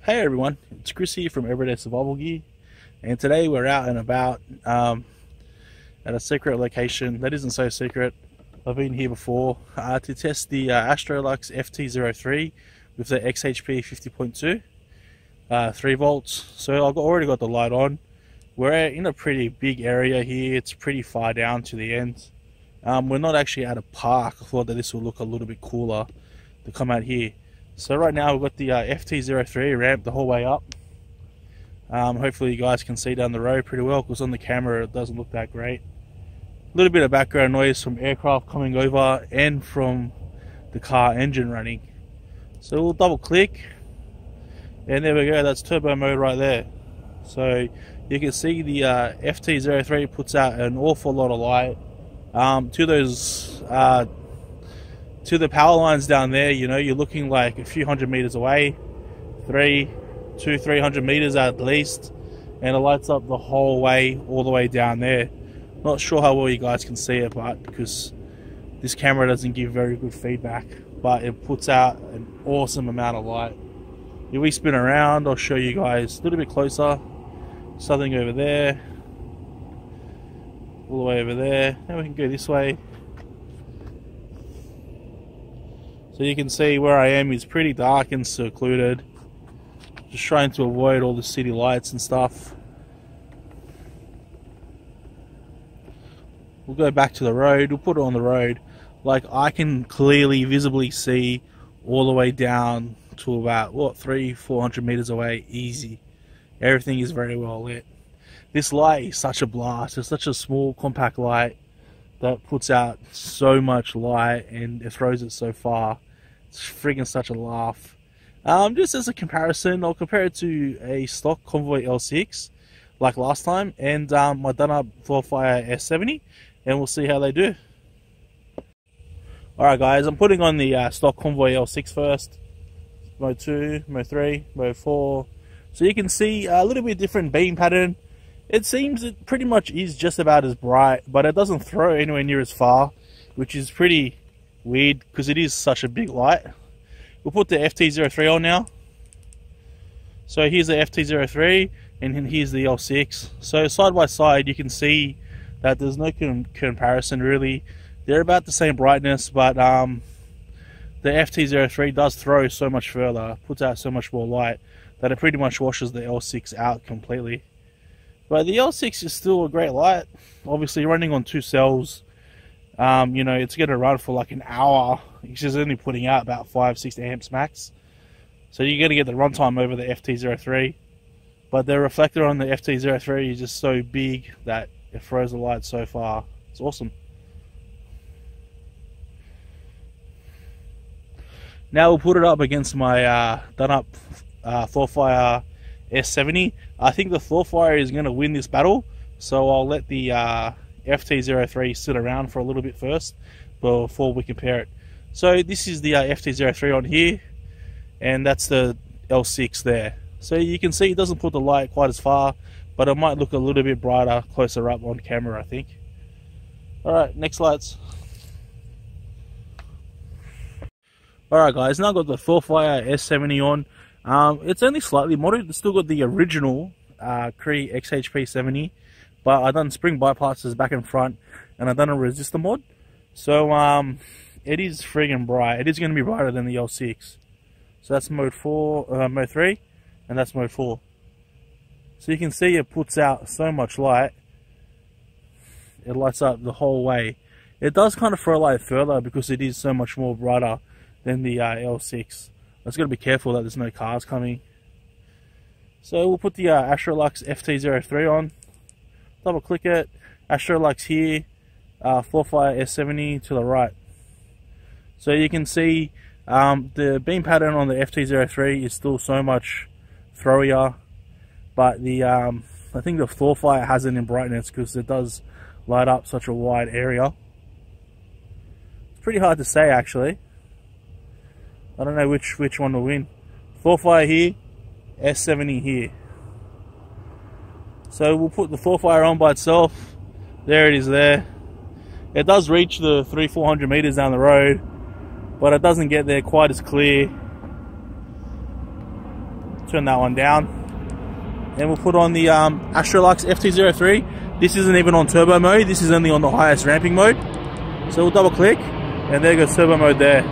Hey everyone, it's Chris here from Everyday Survival Gear, and today we're out and about at a secret location that isn't so secret. I've been here before to test the Astrolux FT03 with the XHP50.2 3 volts. So I've already got the light on. We're in a pretty big area here. It's pretty far down to the end. We're not actually at a park. I thought that this would look a little bit cooler to come out here. So right now we've got the FT03 ramped the whole way up. Hopefully you guys can see down the road pretty well, because on the camera it doesn't look that great. A little bit of background noise from aircraft coming over and from the car engine running. So we'll double click and there we go, that's turbo mode right there. So you can see the FT03 puts out an awful lot of light to the power lines down there. You know, you're looking like a few hundred meters away, 300 meters at least, and it lights up the whole way, all the way down there. Not sure how well you guys can see it, but because this camera doesn't give very good feedback, but it puts out an awesome amount of light. If we spin around, I'll show you guys a little bit closer. Something over there, all the way over there. Now we can go this way. So you can see where I am is pretty dark and secluded. Just trying to avoid all the city lights and stuff. We'll go back to the road. We'll put it on the road. Like, I can clearly, visibly see all the way down to about, what, 300-400 meters away, easy. Everything is very well lit. This light is such a blast. It's such a small, compact light that puts out so much light and it throws it so far. It's friggin' such a laugh. Just as a comparison, I'll compare it to a stock Convoy L6 like last time, and my done-up Fire S70, and we'll see how they do. Alright guys, I'm putting on the stock Convoy L6 first. Mode 2, Mode 3, Mode 4. So you can see a little bit different beam pattern. It seems it pretty much is just about as bright, but it doesn't throw anywhere near as far, which is pretty weird because it is such a big light. We'll put the FT03 on now. So here's the FT03 and here's the L6. So side by side you can see that there's no comparison really. They're about the same brightness, but the FT03 does throw so much further, puts out so much more light, that it pretty much washes the L6 out completely. But the L6 is still a great light. Obviously running on 2 cells, you know, it's going to run for like an hour. It's just only putting out about 5-6 amps max. So you're going to get the runtime over the FT03. But the reflector on the FT03 is just so big that it throws the light so far. It's awesome. Now we'll put it up against my done-up Fire S70. I think the Fire is going to win this battle, so I'll let the FT03 sit around for a little bit first before we compare it. So this is the FT03 on here, and that's the L6 there. So you can see it doesn't put the light quite as far, but it might look a little bit brighter closer up on camera, I think. Alright, next lights. Alright guys, now I've got the Fire S70 on. It's only slightly modded. It's still got the original Cree XHP70, but I've done spring bypasses back and front, and I've done a resistor mod. So it is friggin' bright. It is going to be brighter than the L6. So that's mode 3, and that's mode 4. So you can see it puts out so much light. It lights up the whole way. It does kind of throw light further because it is so much more brighter than the L6. I just got to be careful that there's no cars coming. So we'll put the Astrolux FT03 on. Double click it. Astrolux here. Fire S70 to the right. So you can see the beam pattern on the FT03 is still so much throwier. But the I think the Fire has it in brightness because it does light up such a wide area. It's pretty hard to say actually. I don't know which one will win. Fire here, S70 here. So we'll put the Fire on by itself. There it is there. It does reach the 300-400 meters down the road, but it doesn't get there quite as clear. turn that one down. And we'll put on the Astrolux FT03. This isn't even on turbo mode, this is only on the highest ramping mode. So we'll double click, and there goes turbo mode there.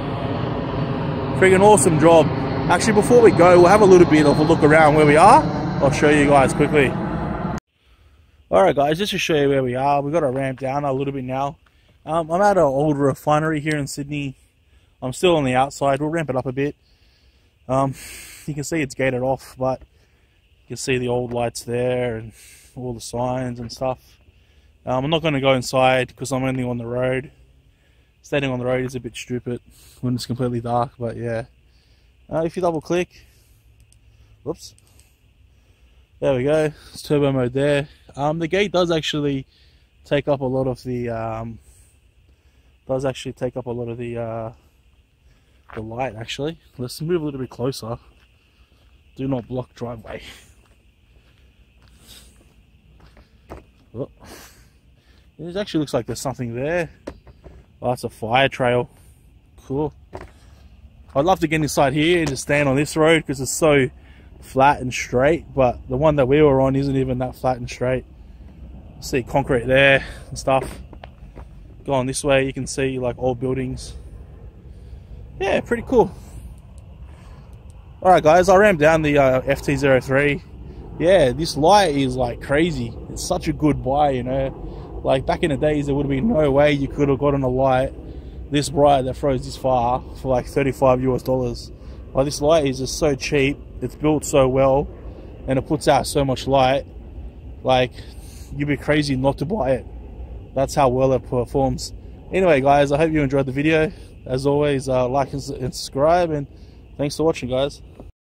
Freaking awesome job. Actually, before we go, we'll have a little bit of a look around where we are. I'll show you guys quickly. Alright guys, just to show you where we are, we've got to ramp down a little bit now. I'm at an old refinery here in Sydney. I'm still on the outside, we'll ramp it up a bit. You can see it's gated off, but you can see the old lights there and all the signs and stuff. I'm not going to go inside because I'm only on the road. Standing on the road is a bit stupid when it's completely dark, but yeah. If you double click, whoops, there we go, it's turbo mode there. The gate does actually take up a lot of the the light actually. Let's move a little bit closer. Do not block driveway. Oh. It actually looks like there's something there. Oh, it's a fire trail. Cool. I'd love to get inside here and just stand on this road because it's so flat and straight, but the one that we were on isn't even that flat and straight. See concrete there and stuff. Go on this way, you can see like old buildings. Yeah, pretty cool. Alright guys, I ramped down the FT03. Yeah, this light is like crazy. It's such a good buy, you know. Like back in the days, there would have been no way you could have gotten a light this bright that throws this far for like $35 US. Like this light is just so cheap, it's built so well, and it puts out so much light. Like you'd be crazy not to buy it. That's how well it performs. Anyway guys, I hope you enjoyed the video. As always, like and subscribe, and thanks for watching guys.